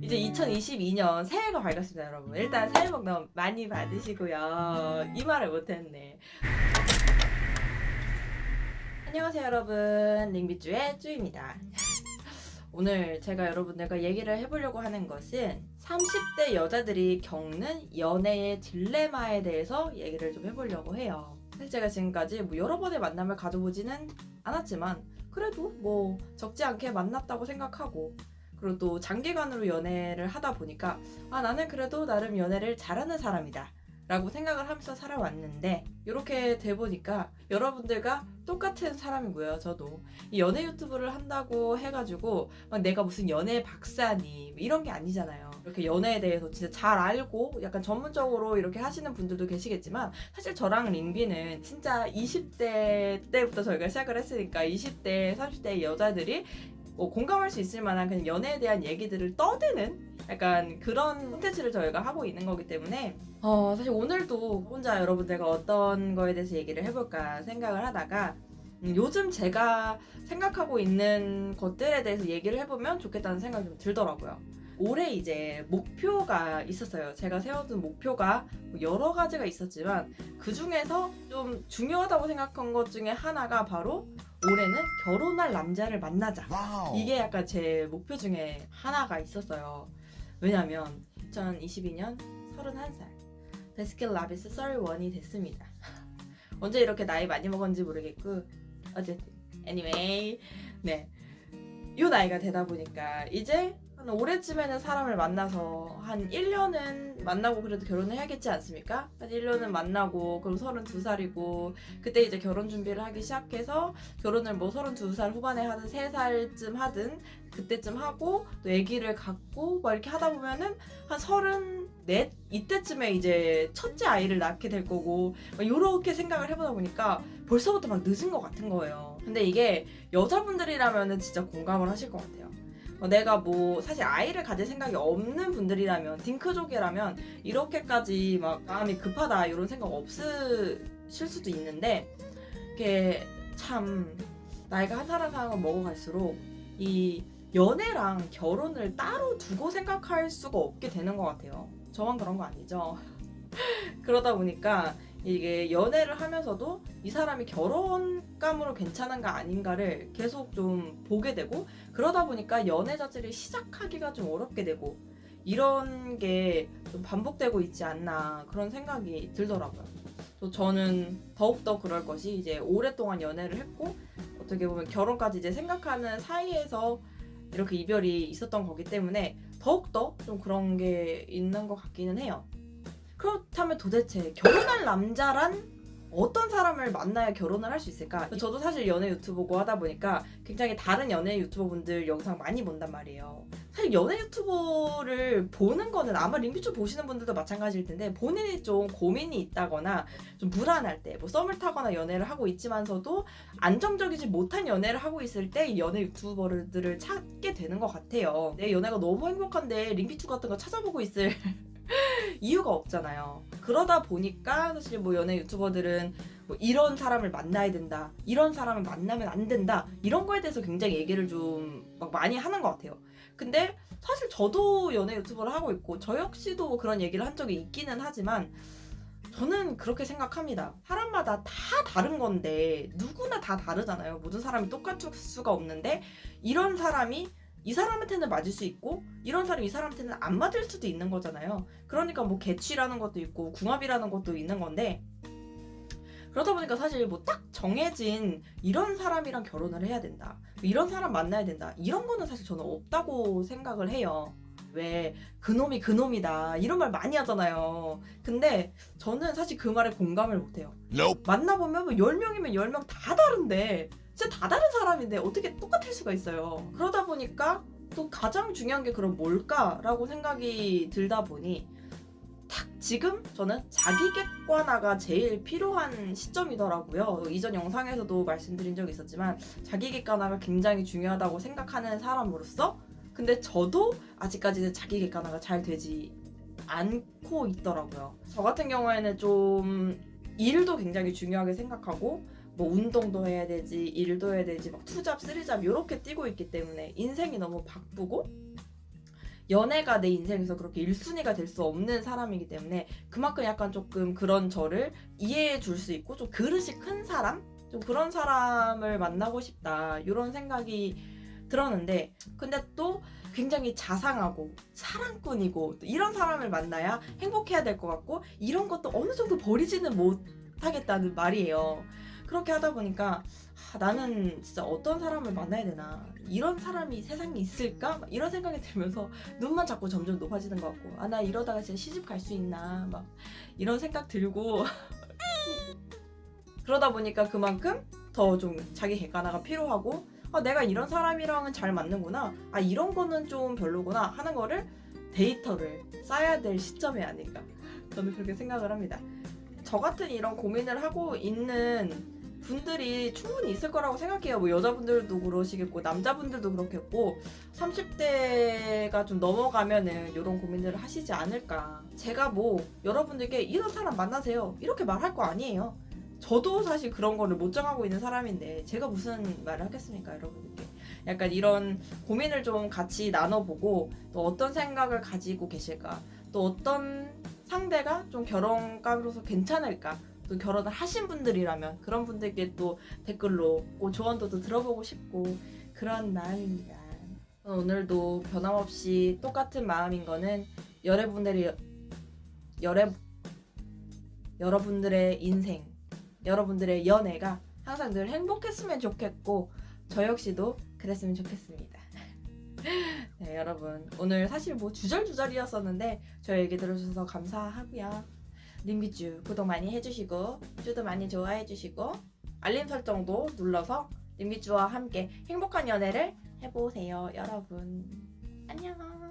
이제 2022년 새해가 밝았습니다, 여러분. 일단 새해 복 너무 많이 받으시고요. 이 말을 못했네. 안녕하세요, 여러분. 링비쭈의 쭈입니다. 오늘 제가 여러분들과 얘기를 해보려고 하는 것은 30대 여자들이 겪는 연애의 딜레마에 대해서 얘기를 좀 해보려고 해요. 사실 제가 지금까지 여러 번의 만남을 가져보지는 않았지만 그래도 적지 않게 만났다고 생각하고, 그리고 또 장기간으로 연애를 하다 보니까 나는 그래도 나름 연애를 잘하는 사람이다 라고 생각을 하면서 살아왔는데, 이렇게 돼 보니까 여러분들과 똑같은 사람이고요. 저도 이 연애 유튜브를 한다고 해가지고 막 내가 무슨 연애 박사니 이런 게 아니잖아요. 이렇게 연애에 대해서 진짜 잘 알고 약간 전문적으로 이렇게 하시는 분들도 계시겠지만, 사실 저랑 링비는 진짜 20대 때부터 저희가 시작을 했으니까 20대, 30대 여자들이 공감할 수 있을 만한 그냥 연애에 대한 얘기들을 떠드는 약간 그런 콘텐츠를 저희가 하고 있는 거기 때문에 사실 오늘도 혼자 여러분들과 어떤 거에 대해서 얘기를 해볼까 생각을 하다가 요즘 제가 생각하고 있는 것들에 대해서 얘기를 해보면 좋겠다는 생각이 좀 들더라고요. 올해 이제 목표가 있었어요. 제가 세워둔 목표가 여러 가지가 있었지만 그 중에서 좀 중요하다고 생각한 것 중에 하나가 바로 올해는 결혼할 남자를 만나자. 이게 약간 제 목표 중에 하나가 있었어요. 왜냐면 2022년 31살 베스킨 라빈스 31이 됐습니다. 언제 이렇게 나이 많이 먹었는지 모르겠고 어쨌든 anyway, 네, 이 나이가 되다 보니까 이제 한 올해쯤에는 사람을 만나서 한 1년은 만나고 그래도 결혼을 해야겠지 않습니까? 한 1년은 만나고 그럼 32살이고 그때 이제 결혼 준비를 하기 시작해서 결혼을 32살 후반에 하든 3살쯤 하든 그때쯤 하고 또 아기를 갖고 이렇게 하다 보면은 한 34 이때쯤에 이제 첫째 아이를 낳게 될 거고 이렇게 생각을 해보다 보니까 벌써부터 늦은 것 같은 거예요. 근데 이게 여자분들이라면은 진짜 공감을 하실 것 같아요. 내가 사실 아이를 가질 생각이 없는 분들이라면, 딩크족이라면 이렇게까지 마음이 급하다 이런 생각 없으실 수도 있는데, 이게 참 나이가 한 살 한 살 먹어갈수록 이 연애랑 결혼을 따로 두고 생각할 수가 없게 되는 것 같아요. 저만 그런 거 아니죠? 그러다 보니까 이게 연애를 하면서도 이 사람이 결혼감으로 괜찮은가 아닌가를 계속 좀 보게 되고, 그러다 보니까 연애 자체를 시작하기가 좀 어렵게 되고 이런 게 좀 반복되고 있지 않나 그런 생각이 들더라고요. 저는 더욱더 그럴 것이 이제 오랫동안 연애를 했고 어떻게 보면 결혼까지 이제 생각하는 사이에서 이렇게 이별이 있었던 거기 때문에 더욱더 좀 그런 게 있는 것 같기는 해요. 그렇다면 도대체 결혼할 남자란 어떤 사람을 만나야 결혼을 할 수 있을까? 저도 사실 연애 유튜버고 하다 보니까 굉장히 다른 연애 유튜버분들 영상 많이 본단 말이에요. 사실 연애 유튜버를 보는 거는 아마 링비쭈 보시는 분들도 마찬가지일 텐데, 본인이 좀 고민이 있다거나 좀 불안할 때 썸을 타거나 연애를 하고 있지만서도 안정적이지 못한 연애를 하고 있을 때 이 연애 유튜버들을 찾게 되는 것 같아요. 내 연애가 너무 행복한데 링비쭈 같은 거 찾아보고 있을 이유가 없잖아요. 그러다 보니까 사실 연애 유튜버들은 이런 사람을 만나야 된다, 이런 사람을 만나면 안 된다, 이런 거에 대해서 굉장히 얘기를 좀 많이 하는 것 같아요. 근데 사실 저도 연애 유튜버를 하고 있고 저 역시도 그런 얘기를 한 적이 있기는 하지만 저는 그렇게 생각합니다. 사람마다 다 다른 건데, 누구나 다 다르잖아요. 모든 사람이 똑같을 수가 없는데, 이런 사람이 이 사람한테는 맞을 수 있고 이런 사람이 이 사람한테는 안 맞을 수도 있는 거잖아요. 그러니까 개취라는 것도 있고 궁합이라는 것도 있는 건데, 그러다 보니까 사실 딱 정해진 이런 사람이랑 결혼을 해야 된다, 이런 사람 만나야 된다, 이런 거는 사실 저는 없다고 생각을 해요. 왜 그놈이 그놈이다 이런 말 많이 하잖아요. 근데 저는 사실 그 말에 공감을 못해요. 만나보면 10명이면 10명 다 다른데, 진짜 다 다른 사람인데 어떻게 똑같을 수가 있어요. 그러다 보니까 또 가장 중요한 게 그럼 뭘까라고 생각이 들다 보니 딱 지금 저는 자기 객관화가 제일 필요한 시점이더라고요. 이전 영상에서도 말씀드린 적이 있었지만 자기 객관화가 굉장히 중요하다고 생각하는 사람으로서, 근데 저도 아직까지는 자기 객관화가 잘 되지 않고 있더라고요. 저 같은 경우에는 좀 일도 굉장히 중요하게 생각하고 운동도 해야 되지, 일도 해야 되지, 투잡, 쓰리잡 이렇게 뛰고 있기 때문에 인생이 너무 바쁘고 연애가 내 인생에서 그렇게 1순위가 될 수 없는 사람이기 때문에 그만큼 약간 조금 그런 저를 이해해 줄 수 있고 좀 그릇이 큰 사람? 좀 그런 사람을 만나고 싶다 이런 생각이 들었는데, 근데 또 굉장히 자상하고 사랑꾼이고 또 이런 사람을 만나야 행복해야 될 것 같고 이런 것도 어느 정도 버리지는 못하겠다는 말이에요. 그렇게 하다 보니까 나는 진짜 어떤 사람을 만나야 되나, 이런 사람이 세상에 있을까? 막 이런 생각이 들면서 눈만 자꾸 점점 높아지는 것 같고, 나 이러다가 진짜 시집 갈 수 있나 막 이런 생각 들고 그러다 보니까 그만큼 더 좀 자기 객관화가 필요하고, 내가 이런 사람이랑은 잘 맞는구나, 이런 거는 좀 별로구나 하는 거를 데이터를 쌓아야 될 시점이 아닌가, 저는 그렇게 생각을 합니다. 저 같은 이런 고민을 하고 있는 분들이 충분히 있을 거라고 생각해요. 뭐 여자분들도 그러시겠고 남자분들도 그렇겠고 30대가 좀 넘어가면은 이런 고민들을 하시지 않을까. 제가 뭐 여러분들께 이런 사람 만나세요 이렇게 말할 거 아니에요. 저도 사실 그런 거를 못 정하고 있는 사람인데 제가 무슨 말을 하겠습니까, 여러분들께. 약간 이런 고민을 좀 같이 나눠보고, 또 어떤 생각을 가지고 계실까, 또 어떤 상대가 좀 결혼감으로서 괜찮을까, 또 결혼을 하신 분들이라면 그런 분들께 또 댓글로 조언도 또 들어보고 싶고 그런 마음입니다. 오늘도 변함없이 똑같은 마음인 거는 여러분들의 인생, 여러분들의 연애가 항상 늘 행복했으면 좋겠고 저 역시도 그랬으면 좋겠습니다. 네, 여러분 오늘 사실 뭐 주절주절이었었는데 저 얘기 들어주셔서 감사하고요. 링비쭈 구독 많이 해주시고 쭈도 많이 좋아해주시고 알림 설정도 눌러서 링비쭈와 함께 행복한 연애를 해보세요. 여러분 안녕.